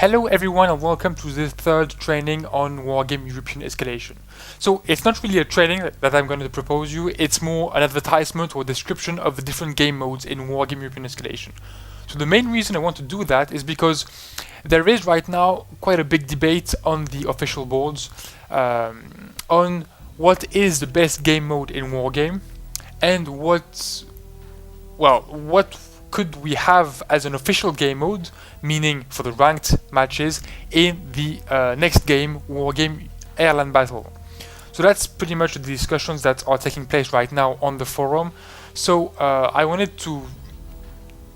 Hello everyone and welcome to this third training on Wargame European Escalation. So it's not really a training that I'm going to propose you, it's more an advertisement or description of the different game modes in Wargame European Escalation. So the main reason I want to do that is because there is right now quite a big debate on the official boards on what is the best game mode in Wargame and what could we have as an official game mode, meaning for the ranked matches in the next game, Wargame Airland Battle. So that's pretty much the discussions that are taking place right now on the forum. So I wanted to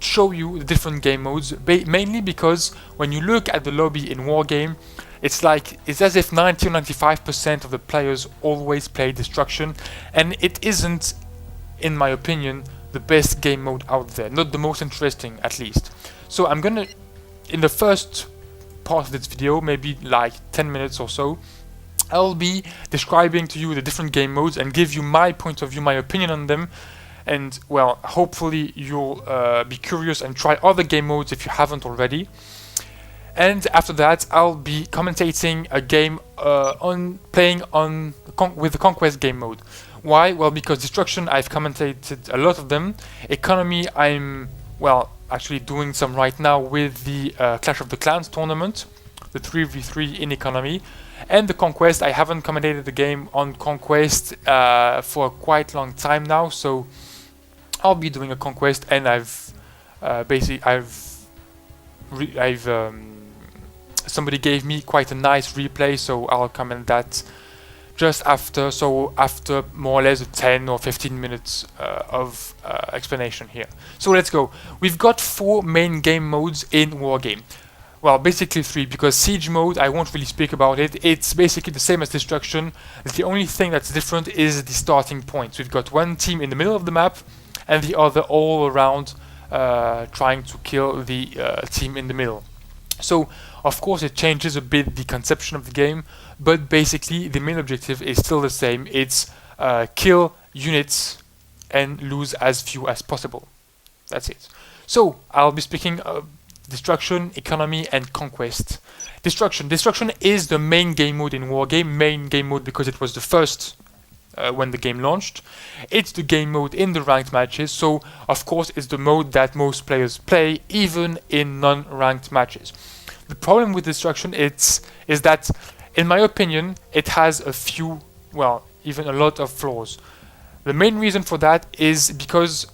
show you the different game modes, mainly because when you look at the lobby in Wargame, it's as if 90 or 95% of the players always play Destruction, and it isn't, in my opinion, the best game mode out there, not the most interesting at least. So I'm gonna, in the first part of this video, maybe like 10 minutes or so, I'll be describing to you the different game modes and give you my point of view, my opinion on them, and well, hopefully you'll be curious and try other game modes if you haven't already. And after that, I'll be commentating a game with the Conquest game mode. Why? Well, because Destruction, I've commentated a lot of them. Economy, I'm, actually doing some right now with the Clash of the Clans tournament, the 3v3 in Economy. And the Conquest, I haven't commentated the game on Conquest for a quite long time now, so I'll be doing a Conquest, and somebody gave me quite a nice replay, so I'll comment that just after, after more or less 10 or 15 minutes of explanation here. So let's go. We've got 4 main game modes in Wargame. Well, basically 3, because Siege mode, I won't really speak about it. It's basically the same as Destruction. The only thing that's different is the starting point. So we've got one team in the middle of the map and the other all around trying to kill the team in the middle. So, of course, it changes a bit the conception of the game, but basically the main objective is still the same. It's kill units and lose as few as possible. That's it. So, I'll be speaking of Destruction, Economy, and Conquest. Destruction is the main game mode in Wargame. Main game mode because it was the first when the game launched. It's the game mode in the ranked matches, so of course it's the mode that most players play, even in non-ranked matches. The problem with Destruction is that, in my opinion, it has a few, even a lot of flaws. The main reason for that is because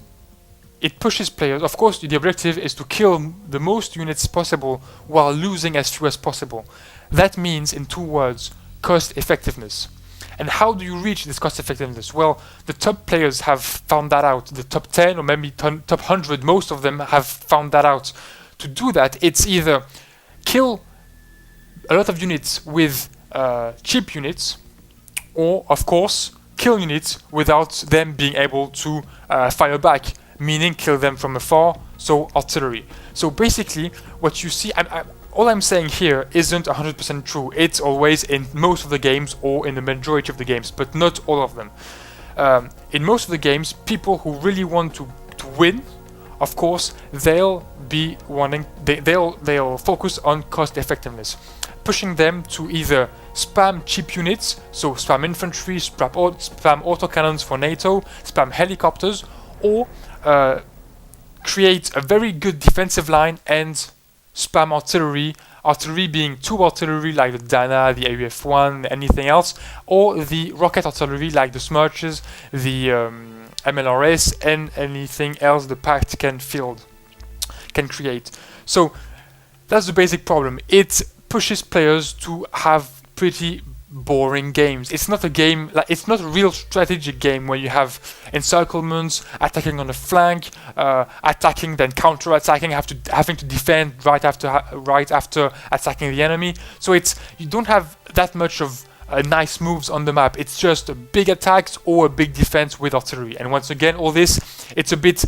it pushes players. Of course, the objective is to kill the most units possible while losing as few as possible. That means, in 2 words, cost effectiveness. And how do you reach this cost effectiveness? Well, the top players have found that out. The top 10 or maybe top 100, most of them have found that out. To do that, it's either kill a lot of units with cheap units, or, of course, kill units without them being able to fire back, meaning kill them from afar, so artillery. So basically, what you see, all I'm saying here isn't 100% true. It's always in most of the games or in the majority of the games, but not all of them. In most of the games, people who really want to win, of course, they'll be wanting, they'll focus on cost effectiveness, pushing them to either spam cheap units, so spam infantry, spam autocannons for NATO, spam helicopters, or create a very good defensive line and spam artillery being 2 artillery like the Dana, the AUF-1, anything else, or the rocket artillery like the Smirches, the MLRS, and anything else the Pact can create. So that's the basic problem. It pushes players to have pretty boring games. It's not a game, it's not a real strategic game where you have encirclements, attacking on a flank, attacking then counter-attacking, having to defend right after attacking the enemy. So you don't have that much of nice moves on the map. It's just big attacks or a big defense with artillery. And once again, all this, it's a bit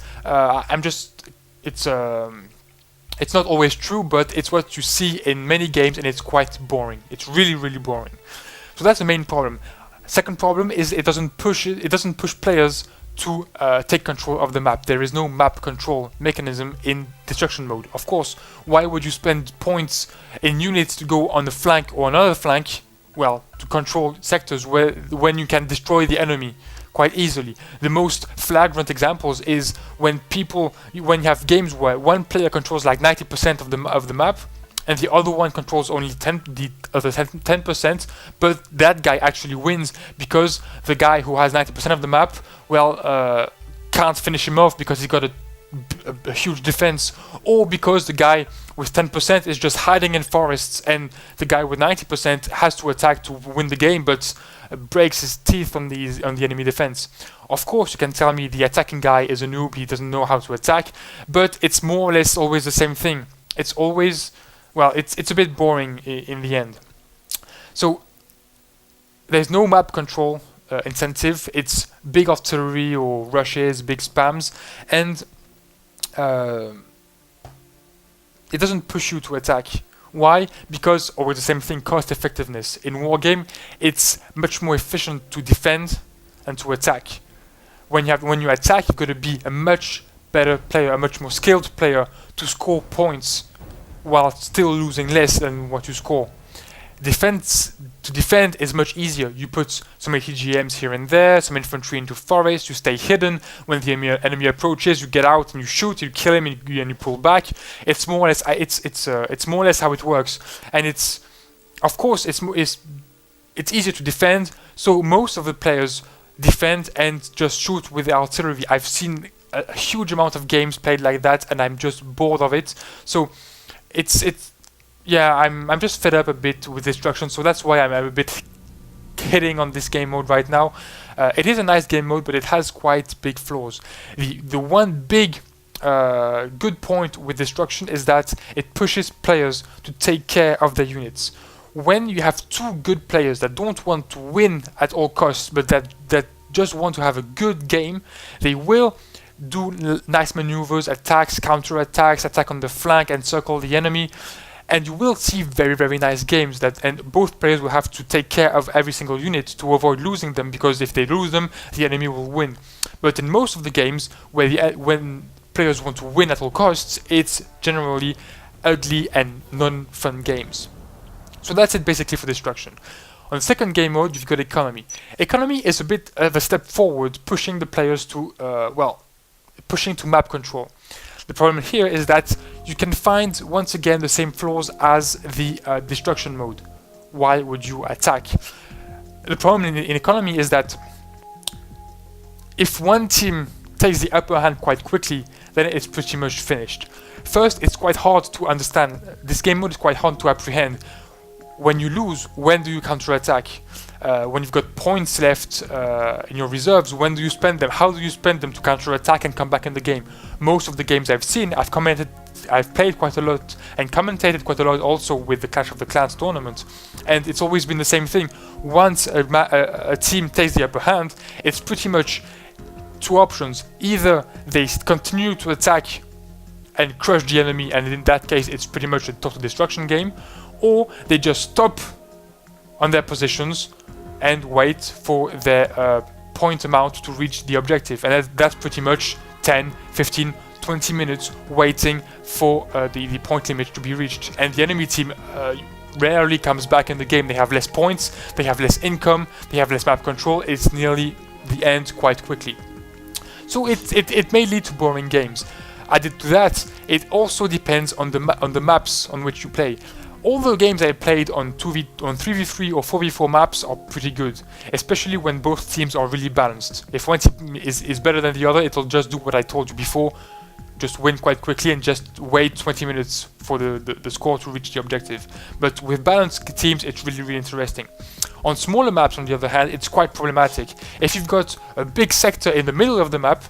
it's not always true, but it's what you see in many games, and it's quite boring. It's really, really boring. So that's the main problem. Second problem is it doesn't push players to take control of the map. There is no map control mechanism in destruction mode. Of course, why would you spend points in units to go on the flank or another flank? Well, to control sectors when you can destroy the enemy quite easily. The most flagrant examples is when you have games where one player controls like 90% of the map, and the other one controls only 10%, but that guy actually wins because the guy who has 90% of the map, can't finish him off because he got a huge defense, or because the guy with 10% is just hiding in forests and the guy with 90% has to attack to win the game, but breaks his teeth on the enemy defense. Of course, you can tell me the attacking guy is a noob, he doesn't know how to attack, but it's more or less always the same thing. It's always it's a bit boring in the end. So there's no map control incentive. It's big artillery or rushes, big spams, and it doesn't push you to attack. Why? Because always the same thing, cost effectiveness. In Wargame, it's much more efficient to defend and to attack. When you attack, you've got to be a much better player, a much more skilled player to score points while still losing less than what you score. To defend is much easier. You put some ATGMs here and there, some infantry into forest, you stay hidden. When the enemy approaches, you get out and you shoot, you kill him, and you pull back. It's more or less it's more or less how it works. And it's easier to defend. So most of the players defend and just shoot with the artillery. I've seen a huge amount of games played like that, and I'm just bored of it. So I'm just fed up a bit with destruction, so that's why I'm a bit hitting on this game mode right now. It is a nice game mode, but it has quite big flaws. The one big good point with destruction is that it pushes players to take care of their units. When you have two good players that don't want to win at all costs, but that just want to have a good game, they will do nice maneuvers, attacks, counter-attacks, attack on the flank, encircle the enemy, and you will see very, very nice games and both players will have to take care of every single unit to avoid losing them, because if they lose them, the enemy will win. But in most of the games when players want to win at all costs, it's generally ugly and non-fun games. So that's it basically for destruction. On the second game mode, you've got economy. Economy is a bit of a step forward, pushing the players to pushing to map control. The problem here is that you can find once again the same flaws as the destruction mode. Why would you attack? The problem in economy is that if one team takes the upper hand quite quickly, then it's pretty much finished. First, it's quite hard to understand. This game mode is quite hard to apprehend. When you lose, when do you counterattack? When you've got points left in your reserves, when do you spend them? How do you spend them to counterattack and come back in the game? Most of the games I've seen, I've played quite a lot and commentated quite a lot also with the Clash of the Clans tournament, and it's always been the same thing. Once a team takes the upper hand, it's pretty much two options. Either they continue to attack and crush the enemy, and in that case it's pretty much a total destruction game, or they just stop on their positions and wait for their point amount to reach the objective, and that's pretty much 10, 15, 20 minutes waiting for the point limit to be reached. And the enemy team rarely comes back in the game. They have less points, they have less income, they have less map control. It's nearly the end quite quickly. So it may lead to boring games. Added to that, it also depends on the maps on which you play. All the games I played on 3v3 or 4v4 maps are pretty good, especially when both teams are really balanced. If one team is better than the other, it'll just do what I told you before, just win quite quickly and just wait 20 minutes for the score to reach the objective. But with balanced teams, it's really, really interesting. On smaller maps, on the other hand, it's quite problematic. If you've got a big sector in the middle of the map,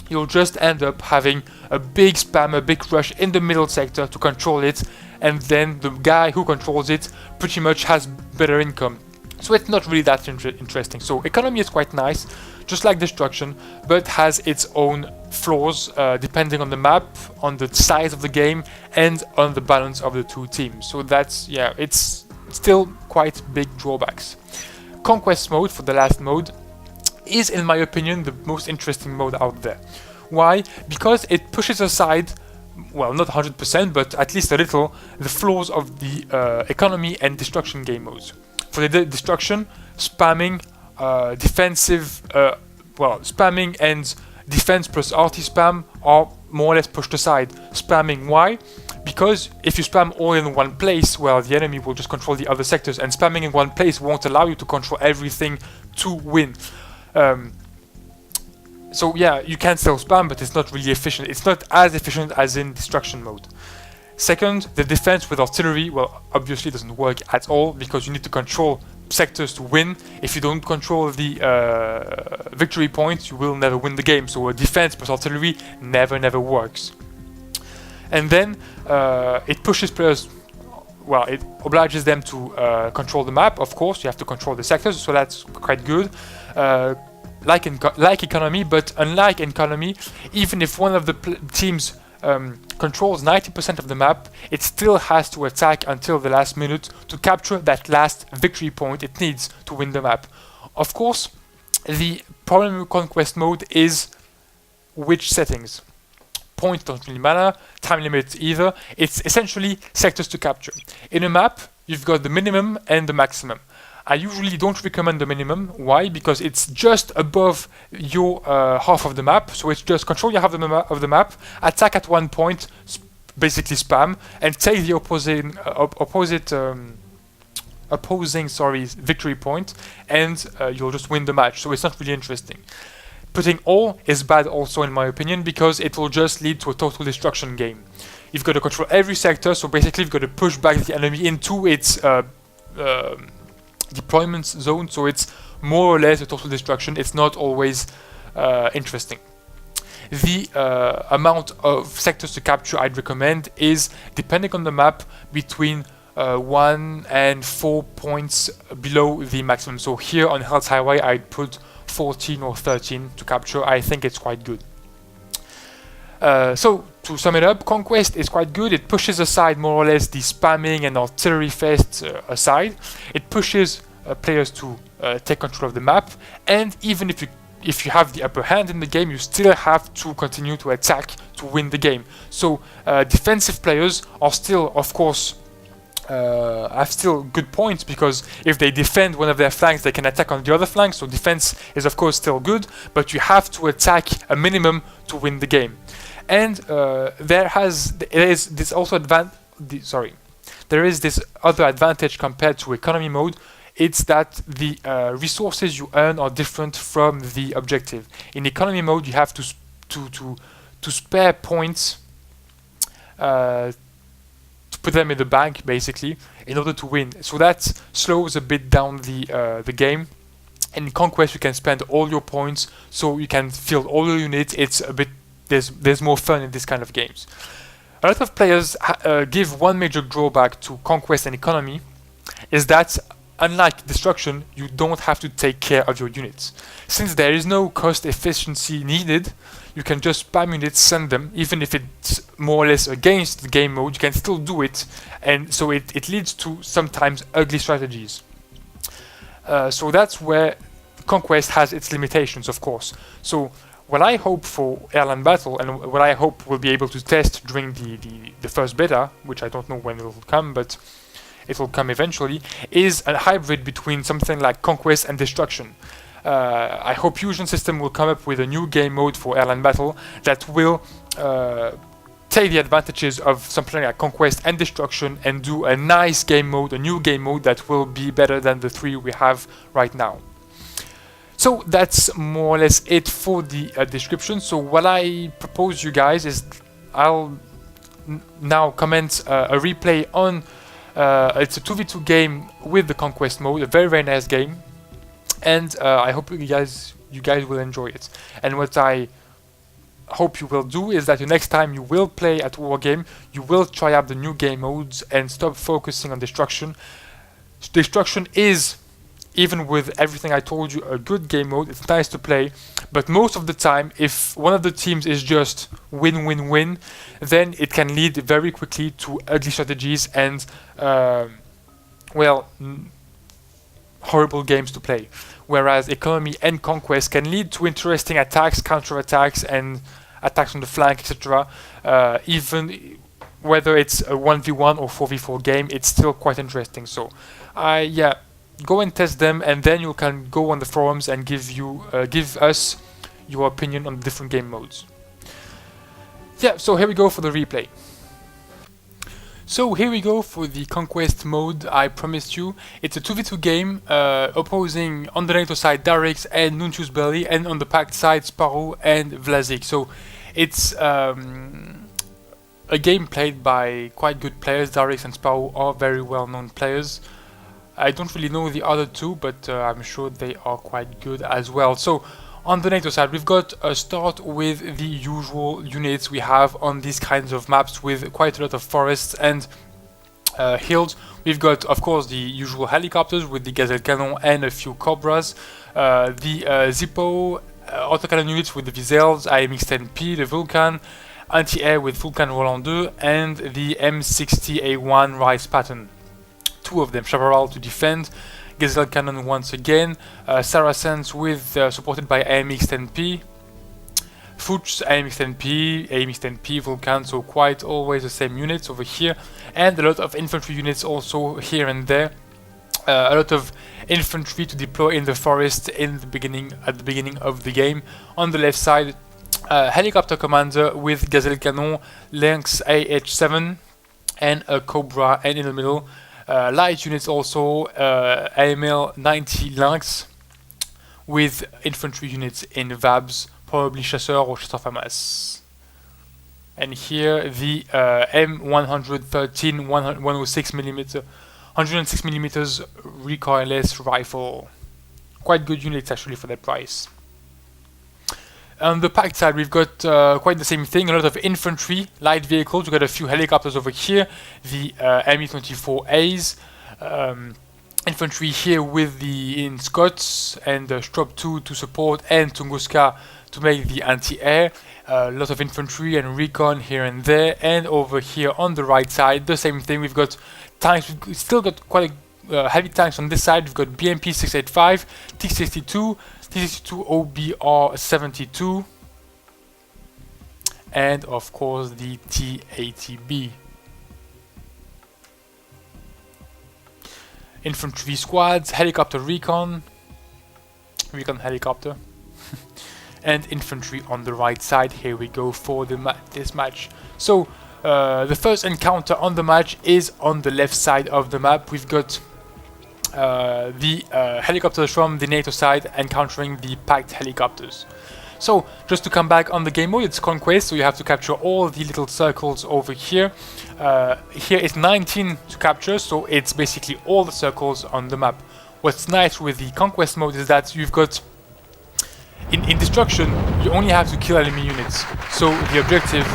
you'll just end up having a big spam, a big rush in the middle sector to control it, and then the guy who controls it pretty much has better income. So it's not really that interesting. So economy is quite nice, just like destruction, but has its own flaws depending on the map, on the size of the game, and on the balance of the two teams. So that's, it's still quite big drawbacks. Conquest mode, for the last mode, is, in my opinion, the most interesting mode out there. Why? Because it pushes aside, well, not 100%, but at least a little, the flaws of the economy and destruction game modes. For the destruction, spamming, spamming and defense plus RT spam are more or less pushed aside. Spamming, why? Because if you spam all in one place, well, the enemy will just control the other sectors, and spamming in one place won't allow you to control everything to win. So yeah, you can still spam, but it's not really efficient. It's not as efficient as in destruction mode. Second, the defense with artillery, well, obviously doesn't work at all, because you need to control sectors to win. If you don't control the victory points, you will never win the game. So a defense plus artillery never works. And then it pushes players, well, it obliges them to control the map. Of course, you have to control the sectors, so that's quite good. Like economy, but unlike economy, even if one of the teams controls 90% of the map, it still has to attack until the last minute to capture that last victory point it needs to win the map. Of course, the problem with conquest mode is which settings. Points don't really matter, time limits either. It's essentially sectors to capture. In a map, you've got the minimum and the maximum. I usually don't recommend the minimum. Why? Because it's just above your half of the map. So it's just control your half of the map, attack at one point, basically spam, and take the opposing victory point, and you'll just win the match. So it's not really interesting. Putting all is bad also, in my opinion, because it will just lead to a total destruction game. You've got to control every sector, so basically you've got to push back the enemy into its deployment zone, so it's more or less a total destruction. It's not always interesting. The amount of sectors to capture I'd recommend is, depending on the map, between 1 and 4 points below the maximum. So here on Hell's Highway I'd put 14 or 13 to capture. I think it's quite good. So to sum it up, Conquest is quite good. It pushes aside more or less the spamming and artillery fest aside. It pushes players to take control of the map, and even if you have the upper hand in the game, you still have to continue to attack to win the game. So defensive players are still, of course, have still good points, because if they defend one of their flanks, they can attack on the other flank. So defense is of course still good, but you have to attack a minimum to win the game. And there is this other advantage compared to economy mode. It's that the resources you earn are different from the objective. In economy mode, you have to spare points, to put them in the bank basically in order to win. So that slows a bit down the game. In Conquest, you can spend all your points, so you can field all your units. It's a bit there's more fun in this kind of games. A lot of players give one major drawback to Conquest and economy, is that unlike destruction, you don't have to take care of your units. Since there is no cost efficiency needed, you can just spam units, send them, even if it's more or less against the game mode, you can still do it, and so it leads to sometimes ugly strategies. So that's where Conquest has its limitations, of course. So what I hope for Airland Battle, and what I hope we'll be able to test during the first beta, which I don't know when it will come, but it will come eventually, is a hybrid between something like Conquest and Destruction. I hope Fusion System will come up with a new game mode for Airland Battle that will take the advantages of something like Conquest and Destruction and do a nice game mode, a new game mode that will be better than the 3 we have right now. So that's more or less it for the description. So what I propose you guys is I'll now comment a replay on it's a 2v2 game with the Conquest mode, a very nice game, and I hope you guys will enjoy it. And what I hope you will do is that the next time you will play at Wargame, you will try out the new game modes and stop focusing on Destruction. Destruction is, even with everything I told you, a good game mode. It's nice to play, but most of the time, if one of the teams is just win, then it can lead very quickly to ugly strategies and horrible games to play. Whereas economy and conquest can lead to interesting attacks, counter-attacks, and attacks on the flank, etc. Even whether it's a 1v1 or 4v4 game, it's still quite interesting. So, yeah, go and test them, and then you can go on the forums and give us your opinion on the different game modes. Yeah, so here we go for the replay. So here we go for the conquest mode I promised you. It's a 2v2 game opposing on the NATO side Darix and Nuncius Belli, and on the pact side Sparrow and Vlasic. So it's a game played by quite good players. Darix and Sparrow are very well known players. I don't really know the other two, but I'm sure they are quite good as well. So on the NATO side, we've got a start with the usual units we have on these kinds of maps, with quite a lot of forests and hills. We've got, of course, the usual helicopters with the Gazelle Cannon and a few Cobras, the Zippo autocannon units with the Vizels, AMX-10P, the Vulcan, anti-air with Vulcan Roland 2, and the M60A1 Rise pattern. Two of them, Chaparral to defend, Gazelle Cannon once again, Saracens with supported by AMX-10P, Fuchs, AMX-10P, AMX-10P, Vulcan, so quite always the same units over here, and a lot of infantry units also here and there. A lot of infantry to deploy in the forest at the beginning of the game. On the left side, helicopter commander with Gazelle Cannon, Lynx AH7, and a Cobra, and in the middle, light units also, AML 90 Lynx, with infantry units in Vabs, probably Chasseur or Chasseur FAMAS. And here the M113 106mm 106mm recoilless rifle. Quite good units actually for that price. On the pact side, we've got quite the same thing, a lot of infantry, light vehicles. We've got a few helicopters over here, the Mi-24As, infantry here with the Scots and Strop 2 to support, and Tunguska to make the anti-air. A lot of infantry and recon here and there, and over here on the right side, the same thing. We've got tanks, we've still got quite heavy tanks on this side. We've got BMP 685, T62, T62 OBR 72, and of course the T80B. Infantry squads, helicopter recon helicopter, and infantry on the right side. Here we go for this match. So the first encounter on the match is on the left side of the map. We've got the helicopters from the NATO side encountering the pact helicopters. So just to come back on the game mode, it's conquest, so you have to capture all the little circles over here. Here is 19 to capture, so it's basically all the circles on the map. What's nice with the conquest mode is that you've got in destruction, you only have to kill enemy units. So the objective,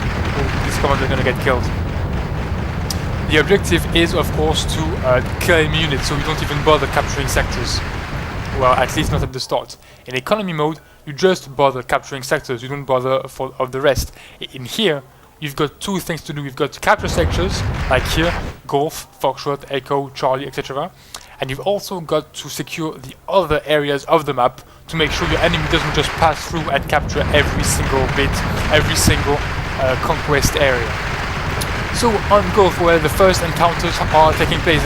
this commander is gonna get killed. The objective is, of course, to kill enemy units, so you don't even bother capturing sectors. Well, at least not at the start. In economy mode, you just bother capturing sectors, you don't bother of the rest. In here, you've got two things to do. You've got to capture sectors, like here, Golf, Foxtrot, Echo, Charlie, etc. And you've also got to secure the other areas of the map to make sure your enemy doesn't just pass through and capture every single bit, every single conquest area. So on Gulf, where the first encounters are taking place,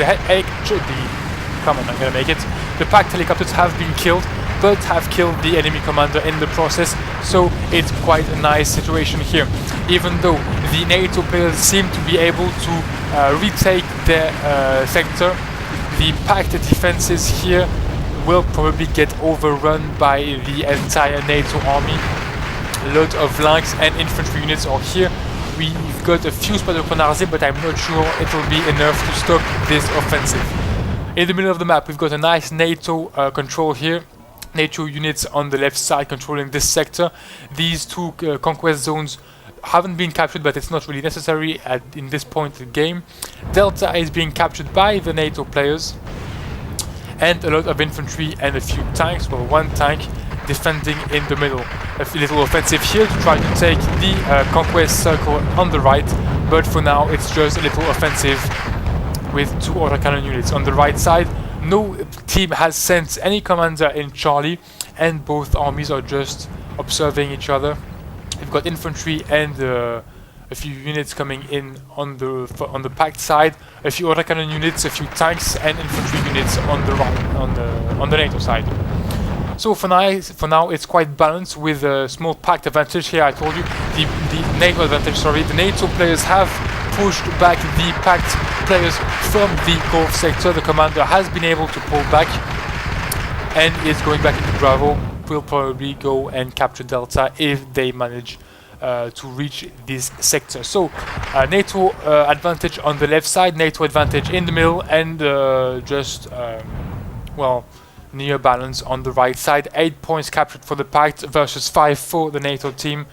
come on, I'm gonna make it. The pact helicopters have been killed, but have killed the enemy commander in the process, so it's quite a nice situation here. Even though the NATO players seem to be able to retake their sector, the pact defenses here will probably get overrun by the entire NATO army. A lot of Lynx and infantry units are here. We've got a few Spadocronards, but I'm not sure it will be enough to stop this offensive. In the middle of the map, we've got a nice NATO control here. NATO units on the left side controlling this sector. These two conquest zones haven't been captured, but it's not really necessary in this point in the game. Delta is being captured by the NATO players, and a lot of infantry and a few tanks, well, one tank defending in the middle. A little offensive here to try to take the conquest circle on the right, but for now it's just a little offensive with two autocannon units. On the right side, no team has sent any commander in Charlie, and both armies are just observing each other. We've got infantry and a few units coming in on the packed side, a few autocannon units, a few tanks, and infantry units on the right, on the NATO side. So for now it's quite balanced with a small packed advantage here. I told you the NATO advantage. Sorry, the NATO players have pushed back the packed players from the Gulf sector. The commander has been able to pull back and is going back into Bravo. Will probably go and capture Delta if they manage to reach this sector. So NATO advantage on the left side, NATO advantage in the middle, and well, near balance on the right side. 8 points captured for the Pact versus 5 for the NATO team.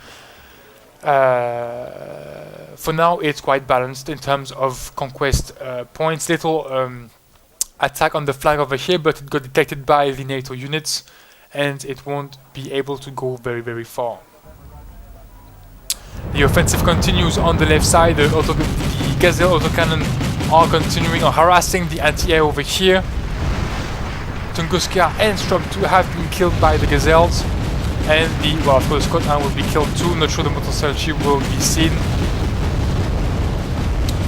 For now it's quite balanced in terms of conquest points. Little attack on the flank over here, but it got detected by the NATO units and it won't be able to go very, very far. The offensive continues on the left side. The Gazelle autocannon are continuing or harassing the anti-air over here. Tunguska and Strom 2 have been killed by the Gazelles, and well, of course, Scott 9 will be killed too. Not sure the Motoselchi will be seen.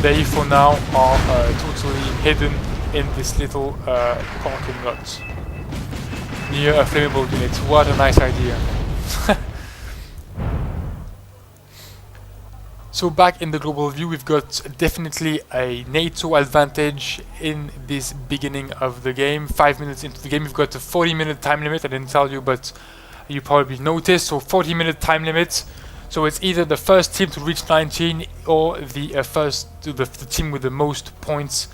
They for now are totally hidden in this little parking lot near a flammable unit. What a nice idea. So back in the global view, we've got definitely a NATO advantage in this beginning of the game. 5 minutes into the game, we've got a 40-minute time limit. I didn't tell you, but you probably noticed. So 40-minute time limit. So it's either the first team to reach 19 or the team with the most points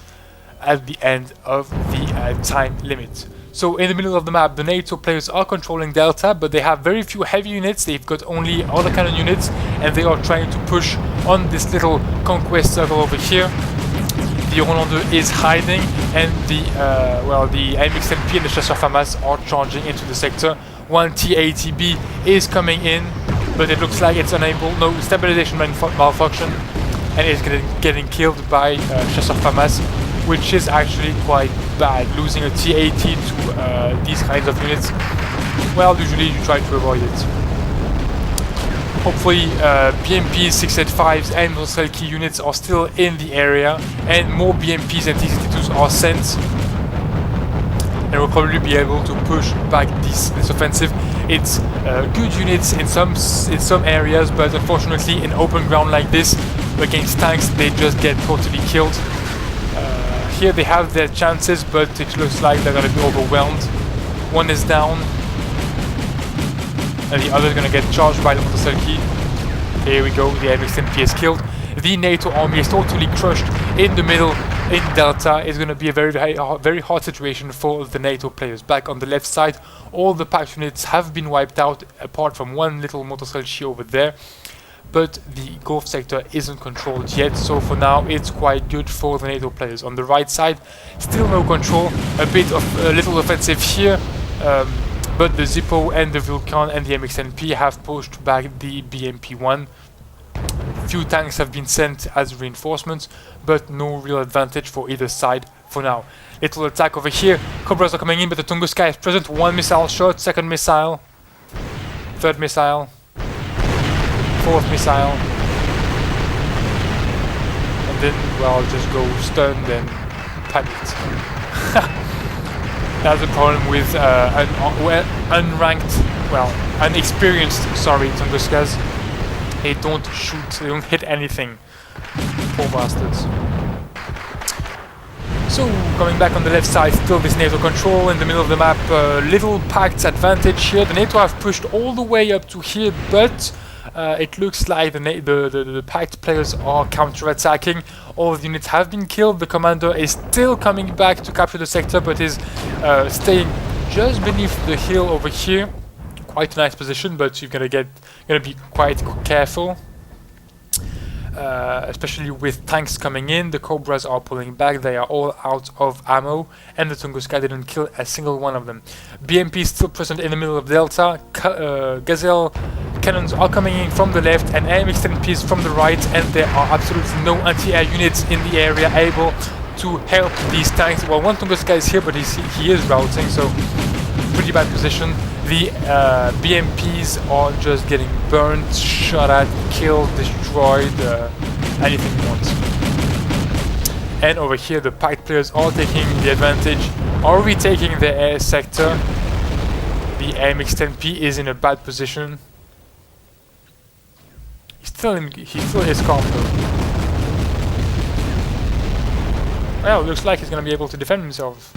at the end of the time limit. So in the middle of the map, the NATO players are controlling Delta, but they have very few heavy units. They've got only autocannon units, and they are trying to push on this little conquest circle over here. The Hollander is hiding, and the MXNP and the Chasseur FAMAS are charging into the sector. One TATB is coming in, but it looks like it's unable. No, stabilization malfunction, and it's getting killed by Chasseur FAMAS, which is actually quite bad. Losing a T-80 to these kinds of units, well, usually you try to avoid it. Hopefully BMPs, 685s and Selkares units are still in the area, and more BMPs and T-62s are sent, and we'll probably be able to push back this offensive. It's good units in some areas, but unfortunately in open ground like this against tanks they just get totally killed. Here they have their chances, but it looks like they're going to be overwhelmed. One is down, and the other is going to get charged by the Motoselki. Here we go, the MXNP is killed. The NATO army is totally crushed in the middle in Delta. It's going to be a very hard situation for the NATO players. Back on the left side, all the packed units have been wiped out, apart from one little Motoselki over there. But the Gulf sector isn't controlled yet, so for now it's quite good for the NATO players. On the right side, still no control, a little offensive here, but the Zippo and the Vulcan and the MXNP have pushed back the BMP-1. Few tanks have been sent as reinforcements, but no real advantage for either side for now. Little attack over here, Cobras are coming in, but the Tunguska is present. One missile shot, second missile, third missile, fourth missile, and then, well, just go stunned and panicked. That's the problem with unexperienced, Tunguskas. They don't shoot, they don't hit anything. Poor bastards. So, coming back on the left side, still this NATO control in the middle of the map. Little packed advantage here. The NATO have pushed all the way up to here, but it looks like the packed players are counter-attacking. All the units have been killed. The commander is still coming back to capture the sector, but is staying just beneath the hill over here. Quite a nice position, but you're gonna be quite careful, especially with tanks coming in. The Cobras are pulling back. They are all out of ammo, and the Tunguska didn't kill a single one of them. BMP is still present in the middle of Delta. Gazelle cannons are coming in from the left, and AMX-10Ps from the right, and there are absolutely no anti-air units in the area able to help these tanks. Well, one Tunguska is here, but he is routing, so pretty bad position. The BMPs are just getting burnt, shot at, killed, destroyed, anything you want. And over here the Pact players are taking the advantage, are retaking the air sector. The AMX-10P is in a bad position. He still is calm though. Well, looks like he's gonna be able to defend himself.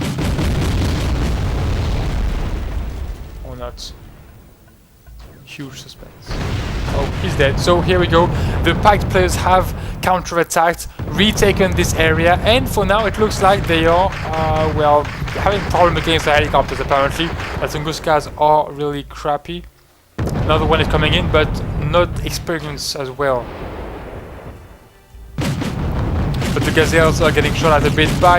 Or not. Huge suspense. Oh, he's dead. So here we go. The Pact players have counter-attacked, retaken this area, and for now it looks like they are, well, having problem against the helicopters apparently. The Tunguskas are really crappy. Another one is coming in, but not experienced as well. But the Gazelles are getting shot at a bit by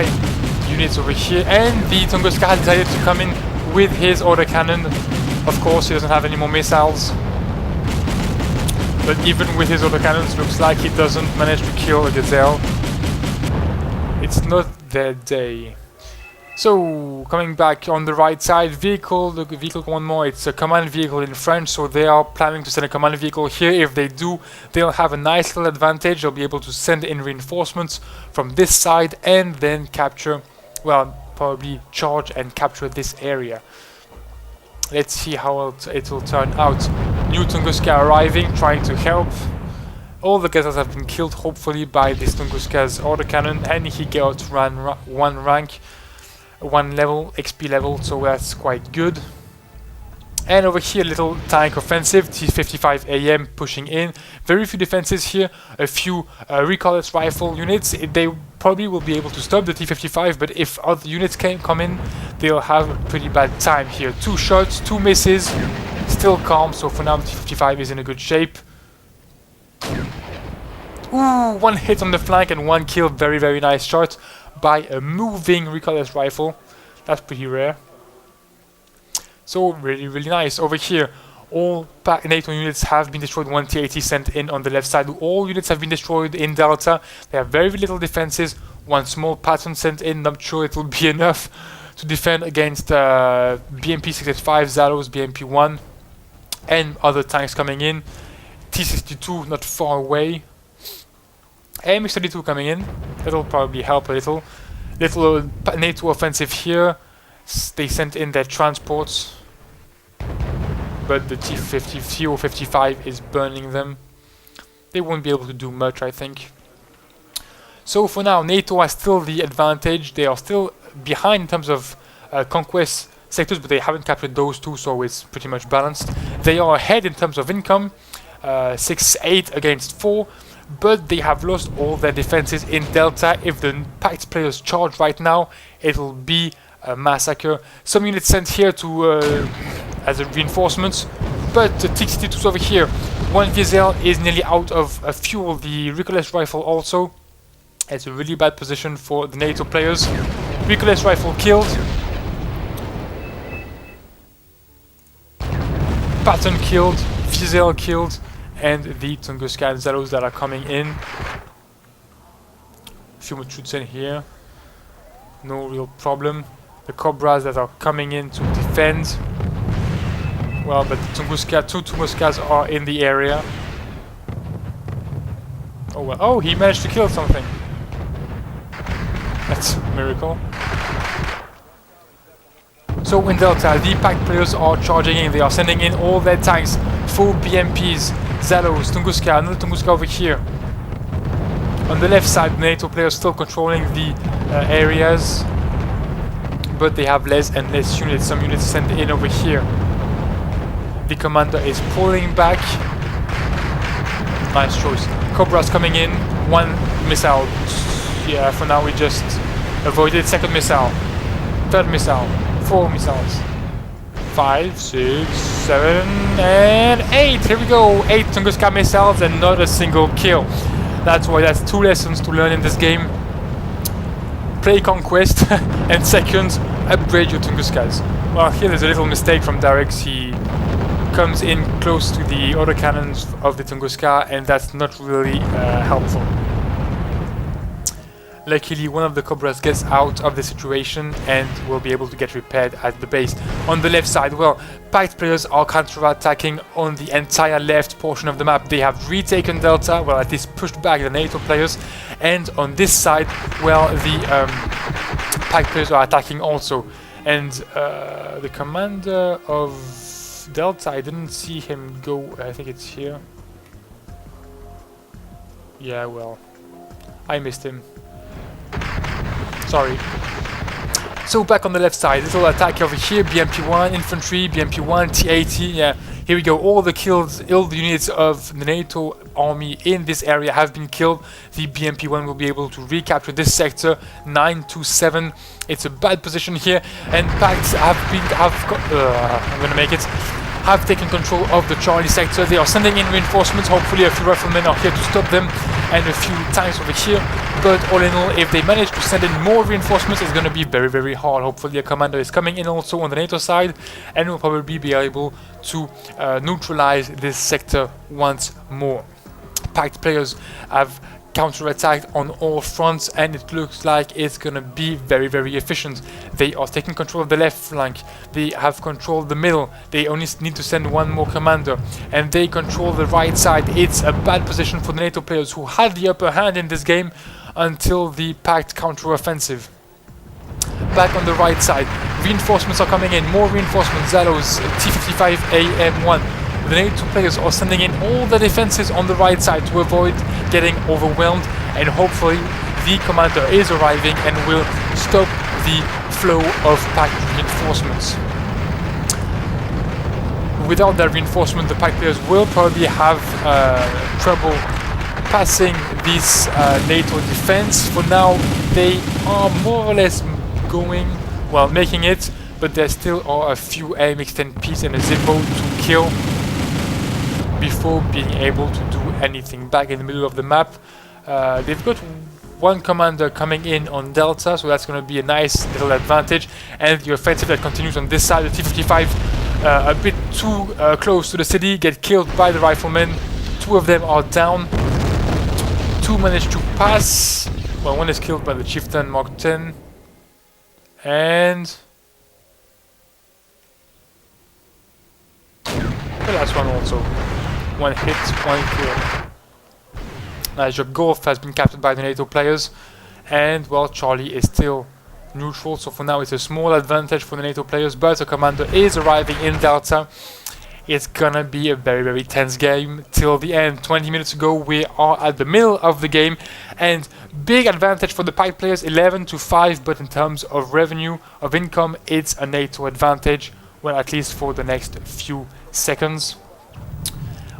units over here, and the Tunguska has decided to come in with his autocannon. Of course, he doesn't have any more missiles. But even with his autocannons, looks like he doesn't manage to kill a Gazelle. It's not their day. So, coming back on the right side, the vehicle one more, it's a command vehicle in French, so they are planning to send a command vehicle here. If they do, they'll have a nice little advantage. They'll be able to send in reinforcements from this side and then capture, well, probably charge and capture this area. Let's see how it will turn out. New Tunguska arriving, trying to help. All the Gazelles have been killed, hopefully, by this Tunguska's autocannon, and he got one rank, one level, XP level, so that's quite good. And over here, little tank offensive, T-55 AM pushing in. Very few defenses here, a few recalless rifle units. They probably will be able to stop the T-55, but if other units come in, they'll have a pretty bad time here. 2 shots, 2 misses, still calm, so for now the T-55 is in a good shape. Ooh, 1 hit on the flank and 1 kill, very very nice shot by a moving recalless rifle. That's pretty rare. So really really nice. Over here, all NATO units have been destroyed. 1 T-80 sent in on the left side. All units have been destroyed in Delta. They have very little defenses. 1 small pattern sent in. Not sure it will be enough to defend against BMP 685, Zalos, BMP 1, and other tanks coming in. T-62 not far away. AMX-32 coming in. That'll probably help a little. Little NATO offensive here. They sent in their transports, but the T-55 is burning them. They won't be able to do much, I think. So for now, NATO has still the advantage. They are still behind in terms of conquest sectors, but they haven't captured those two, so it's pretty much balanced. They are ahead in terms of income, 6-8 against 4, but they have lost all their defenses in Delta. If the Pact players charge right now, it'll be a massacre. Some units sent here to as a reinforcements, but the T-62 over here. 1 Gazelle is nearly out of fuel. The recalless rifle also. It's a really bad position for the NATO players. Recalless rifle killed. Patton killed. Gazelle killed. And the Tunguska and Zalos that are coming in. A few more troops in here. No real problem. The Cobras that are coming in to defend. Well, but the Tunguska, 2 Tunguskas are in the area. Oh well. Oh, he managed to kill something. That's a miracle. So in Delta, the Pact players are charging in. They are sending in all their tanks, full BMPs, Zalos, Tunguska, another Tunguska over here. On the left side, the NATO players still controlling the areas, but they have less and less units. Some units sent in over here. The commander is pulling back. Nice choice. Cobras coming in. 1 missile. Yeah, for now we just avoided. 2nd missile. 3rd missile. 4 missiles. 5, 6, 7, and 8. Here we go. 8 Tunguska missiles and not a single kill. That's why that's 2 lessons to learn in this game. Play Conquest, and second, upgrade your Tunguskas. Well, here there's a little mistake from Darex. He comes in close to the autocannons of the Tunguska, and that's not really helpful. Luckily, one of the Cobras gets out of the situation and will be able to get repaired at the base. On the left side, well, Pact players are counter-attacking on the entire left portion of the map. They have retaken Delta, well, at least pushed back the NATO players. And on this side, well, the Pact players are attacking also. And the commander of Delta, I didn't see him go, I think it's here. Yeah, well, I missed him. Sorry. So back on the left side, little attack over here, BMP-1, infantry, BMP-1, T-80, yeah, here we go, all the units of the NATO army in this area have been killed. The BMP-1 will be able to recapture this sector, 9-7, it's a bad position here, and Pacts have taken control of the Charlie sector. They are sending in reinforcements, hopefully a few riflemen are here to stop them, and a few tanks over here, but all in all, if they manage to send in more reinforcements, it's going to be very, very hard. Hopefully a commander is coming in also on the NATO side, and will probably be able to neutralize this sector once more. Pact players have counter-attacked on all fronts, and it looks like it's gonna be very, very efficient. They are taking control of the left flank, they have controlled the middle, they only need to send one more commander, and they control the right side. It's a bad position for the NATO players who had the upper hand in this game until the Pact counter-offensive. Back on the right side, reinforcements are coming in, more reinforcements, Zalos, T-55 AM1. The NATO players are sending in all the defenses on the right side to avoid getting overwhelmed, and hopefully the commander is arriving and will stop the flow of Pact reinforcements. Without that reinforcement, the Pact players will probably have trouble passing this NATO defense. For now, they are more or less going, well, making it, but there still are a few AMX-10Ps and a Zippo to kill before being able to do anything back in the middle of the map. They've got one commander coming in on Delta, so that's going to be a nice little advantage, and the offensive that continues on this side. The T-55 a bit too close to the city, get killed by the riflemen. Two of them are down, two managed to pass, well, one is killed by the Chieftain Mark 10, and the last one also. One hit, one kill. Nice job. Golf has been captured by the NATO players, and well, Charlie is still neutral, so for now it's a small advantage for the NATO players, but the commander is arriving in Delta. It's gonna be a very, very tense game till the end. 20 minutes ago, we are at the middle of the game, and big advantage for the Pact players, 11-5, but in terms of revenue, of income, it's a NATO advantage, well, at least for the next few seconds.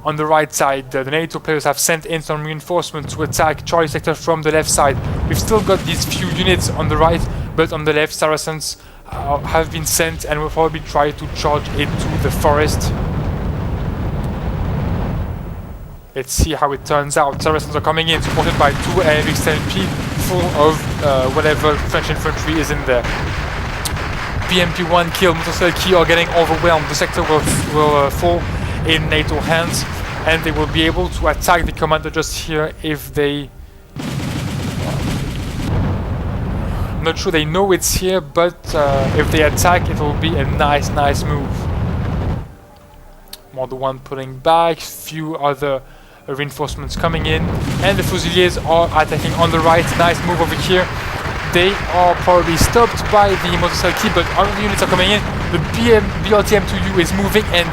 On the right side, the NATO players have sent in some reinforcements to attack Charlie sector from the left side. We've still got these few units on the right, but on the left, Saracens have been sent and will probably try to charge into the forest. Let's see how it turns out. Saracens are coming in, supported by two AMX-10P full of whatever French infantry is in there. BMP-1 kill, Selkares are getting overwhelmed. The sector will fall in NATO hands, and they will be able to attack the commander just here if they... I'm not sure they know it's here, but if they attack, it will be a nice move. More the one pulling back, few other reinforcements coming in, and the Fusiliers are attacking on the right. Nice move over here. They are probably stopped by the Motorcycle, but other units are coming in. The BRTM2U is moving, and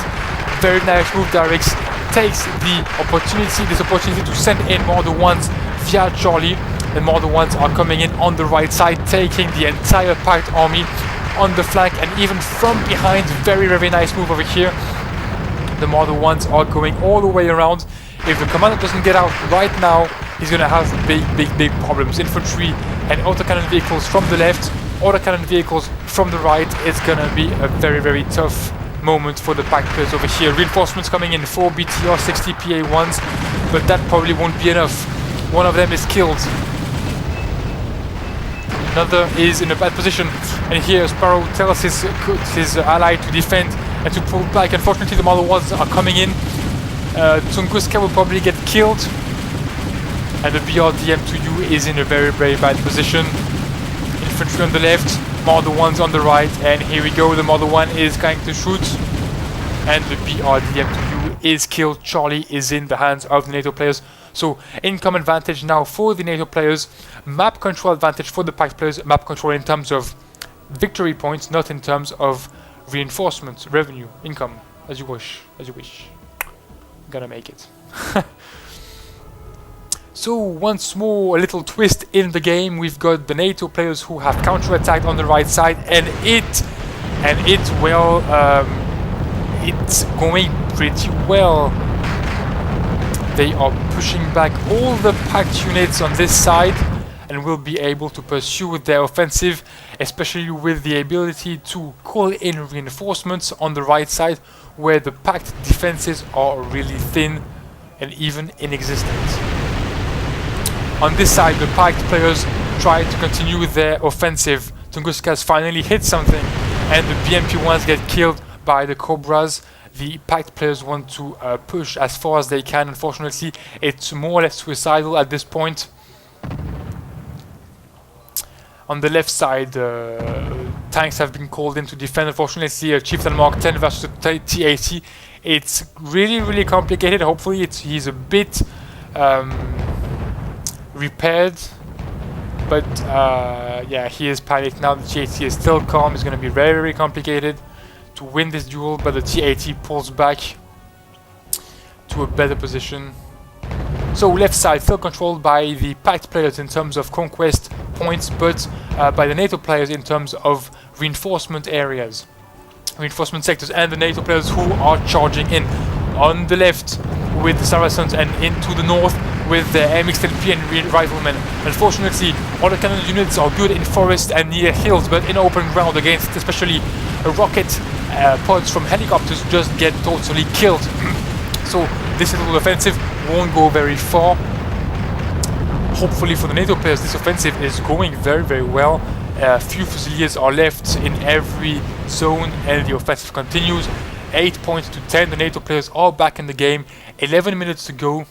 very nice move. Darix takes this opportunity to send in more the ones via Charlie, and more the ones are coming in on the right side, taking the entire Pact army on the flank and even from behind. Very, very nice move over here. The Marder ones are going all the way around. If the commander doesn't get out right now, he's gonna have big problems. Infantry and autocannon vehicles from the left, autocannon vehicles from the right. It's gonna be a very, very tough moment for the Pact players over here. Reinforcements coming in, 4 BTR 60 PA1s, but that probably won't be enough. One of them is killed. Another is in a bad position, and here Sparrow tells his ally to defend and to pull back. Unfortunately, the Marder ones are coming in. Tunguska will probably get killed. And the BRDM2U is in a very, very bad position. Infantry on the left, Model 1's on the right, and here we go, the Model 1 is going to shoot. And the BRDM2U is killed. Charlie is in the hands of the NATO players. So income advantage now for the NATO players, map control advantage for the Pact players, map control in terms of victory points, not in terms of reinforcements, revenue, income, as you wish, as you wish. Gonna make it. So once more, a little twist in the game. We've got the NATO players who have counter-attacked on the right side, and it's going pretty well. They are pushing back all the Pact units on this side and will be able to pursue their offensive, especially with the ability to call in reinforcements on the right side, where the Pact defenses are really thin and even inexistent. On this side, the Pact players try to continue their offensive. Tunguska's finally hit something, and the BMP-1s get killed by the Cobras. The Pact players want to push as far as they can. Unfortunately, it's more or less suicidal at this point. On the left side, tanks have been called in to defend. Unfortunately, a Chieftain Mark 10 versus a T-80. It's really, really complicated. Hopefully, he's a bit repaired, but yeah, he is panicked now. The T-80 is still calm. It's going to be very, very complicated to win this duel, but the T-80 pulls back to a better position. So left side still controlled by the Pact players in terms of conquest points, but by the NATO players in terms of reinforcement areas, reinforcement sectors, and the NATO players who are charging in on the left with the Saracens and into the north with the MX-10P and riflemen. Unfortunately, all the cannon units are good in forest and near hills, but in open ground against especially rocket pods from helicopters just get totally killed. So this little offensive won't go very far. Hopefully for the NATO players, this offensive is going very, very well. Few Fusiliers are left in every zone and the offensive continues. 8 points to 10, the NATO players are back in the game. 11 minutes to go,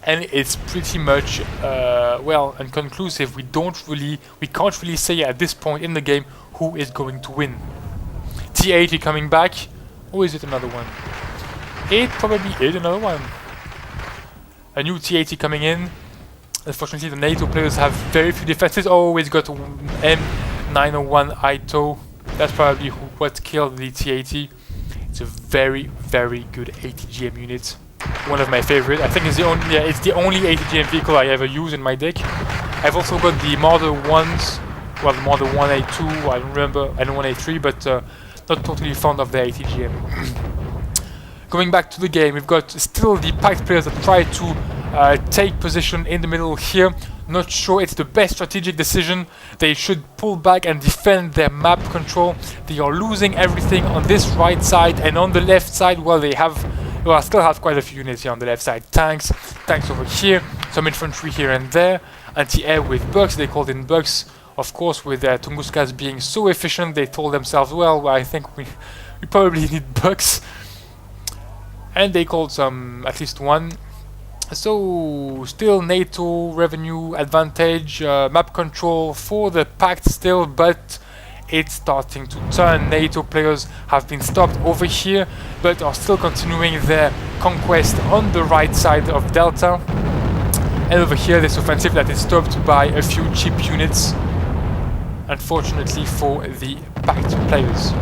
and it's pretty much well, inconclusive. We can't really say at this point in the game who is going to win. T-80 coming back, or is it another one? It probably is another one. A new T-80 coming in. Unfortunately, the NATO players have very few defenses. Oh, it's got M901 ITO. That's probably what killed the T-80. It's a very, very good ATGM unit. One of my favorite. I think it's the only, yeah, it's the only ATGM vehicle I ever use in my deck. I've also got the Model 1s, well, the Model 1A2, I don't remember, and 1A3, but not totally fond of the ATGM. Going back to the game, we've got still the Pact players that try to take position in the middle here. Not sure it's the best strategic decision. They should pull back and defend their map control. They are losing everything on this right side, and on the left side, well, they have, well, I still have quite a few units here on the left side. Tanks over here, some infantry here and there, anti-air with bugs. They called in bugs, of course, with Tunguskas being so efficient. They told themselves, well, I think we probably need bugs, and they called some, at least one. So still NATO revenue advantage, map control for the Pact still, but it's starting to turn. NATO players have been stopped over here, but are still continuing their conquest on the right side of Delta. And over here, this offensive that is stopped by a few cheap units, unfortunately for the Pact players.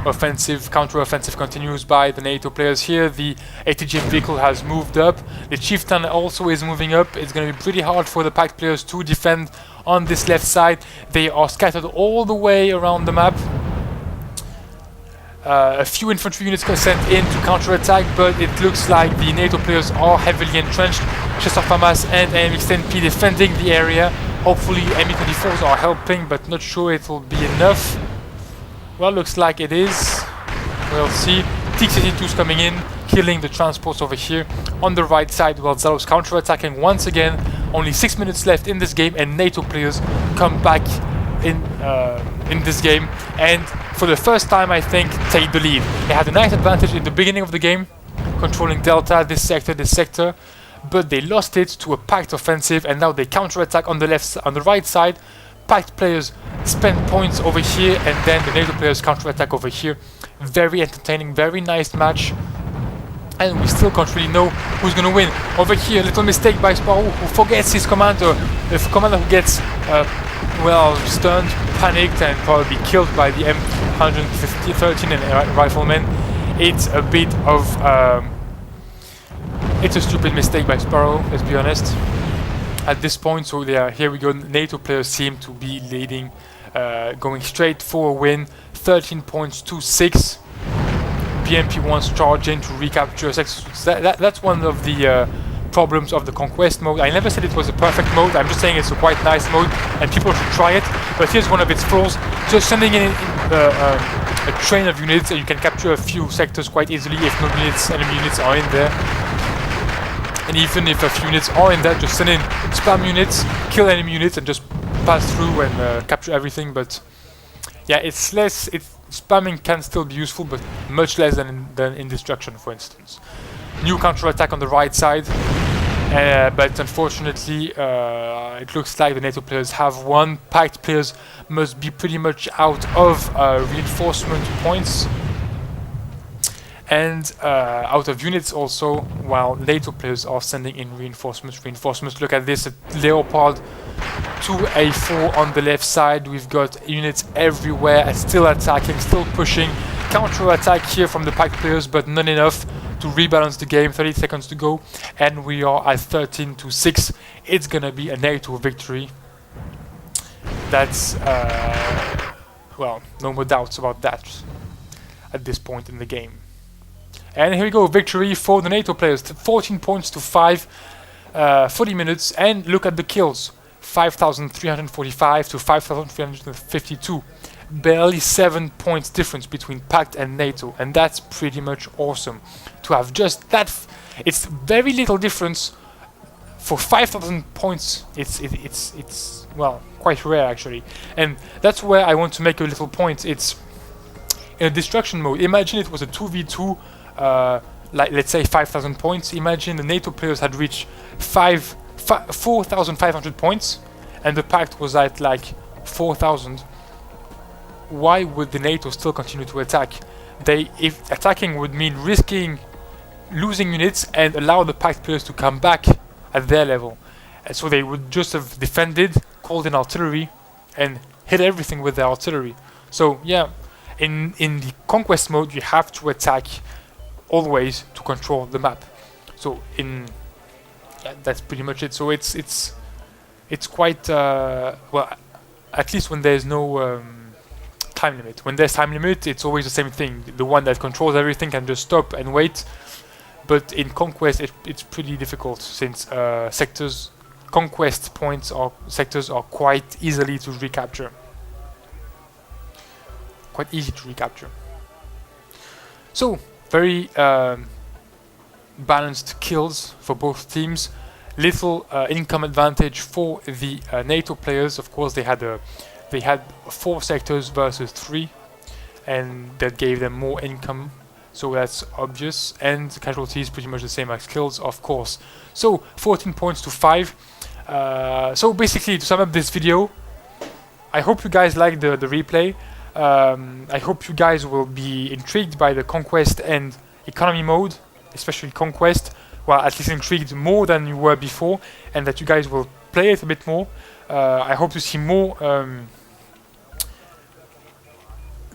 Offensive, counter-offensive continues by the NATO players here. The ATGM vehicle has moved up. The Chieftain also is moving up. It's going to be pretty hard for the Pact players to defend on this left side. They are scattered all the way around the map. A few infantry units got sent in to counter-attack, but it looks like the NATO players are heavily entrenched. Chester FAMAS and MX-10P defending the area. Hopefully Mi-24s are helping, but not sure it will be enough. Well, looks like it is. We'll see. T-62's coming in, killing the transports over here. On the right side, well, Zalos counter-attacking once again. Only 6 minutes left in this game, and NATO players come back in this game. And for the first time, I think, take the lead. They had a nice advantage in the beginning of the game, controlling Delta, this sector, but they lost it to a packed offensive, and now they counter-attack on the right side. Packed players spend points over here, and then the NATO players counter-attack over here. Very entertaining, very nice match. And we still can't really know who's going to win. Over here, a little mistake by Sparrow, who forgets his commander. The commander who gets, well, stunned, panicked, and probably killed by the M113 and riflemen. It's a bit of... it's a stupid mistake by Sparrow, let's be honest. At this point, so here we go, NATO players seem to be leading, going straight for a win, 13 points to 6. BMP wants charging to recapture sectors. That's one of the problems of the Conquest mode. I never said it was a perfect mode, I'm just saying it's a quite nice mode and people should try it. But here's one of its flaws, just sending in a train of units and you can capture a few sectors quite easily if no enemy units are in there. And even if a few units are in there, just send in spam units, kill enemy units and just pass through and capture everything. But yeah, it's less, spamming can still be useful, but much less than in Destruction, for instance. New counter-attack on the right side, but unfortunately it looks like the NATO players have won. Pact players must be pretty much out of reinforcement points and out of units also, while NATO players are sending in reinforcements. Look at this, a Leopard 2A4 on the left side. We've got units everywhere, still attacking, still pushing. Counter-attack here from the Pact players, but not enough to rebalance the game. 30 seconds to go, and we are at 13 to 6. It's gonna be a NATO victory. That's, well, no more doubts about that at this point in the game. And here we go, victory for the NATO players, 14 points to 5, 40 minutes, and look at the kills, 5,345 to 5,352, barely 7 points difference between Pact and NATO, and that's pretty much awesome. To have just that, it's very little difference for 5,000 points, it's well, quite rare actually, and that's where I want to make a little point. It's in a destruction mode. Imagine it was a 2v2, like let's say 5,000 points. Imagine the NATO players had reached 4,500 points and the Pact was at like 4,000. Why would the NATO still continue to attack? If attacking would mean risking losing units and allow the Pact players to come back at their level, and so they would just have defended, called in artillery and hit everything with their artillery. So yeah, in the Conquest mode you have to attack always to control the map. So yeah, that's pretty much it. So it's quite well, at least when there's no time limit. When there's time limit, it's always the same thing. The one that controls everything can just stop and wait. But in Conquest, it's pretty difficult since Conquest points or sectors are quite easily to recapture. Quite easy to recapture. So very balanced kills for both teams. Little income advantage for the NATO players. Of course, they had 4 sectors versus 3, and that gave them more income. So that's obvious, and casualties pretty much the same as kills, of course. So 14 points to 5. So basically, to sum up this video, I hope you guys like the replay. I hope you guys will be intrigued by the Conquest and Economy mode, especially Conquest. Well, at least intrigued more than you were before, and that you guys will play it a bit more. I hope to see more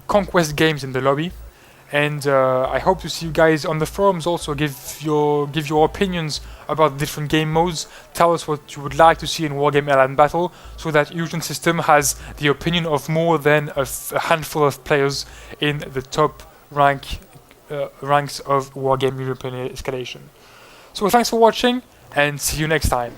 Conquest games in the lobby. And I hope to see you guys on the forums also. Give your opinions about different game modes. Tell us what you would like to see in Wargame Airline Battle, so that Fusion System has the opinion of more than a handful of players in the top ranks of Wargame European Escalation. So thanks for watching, and see you next time.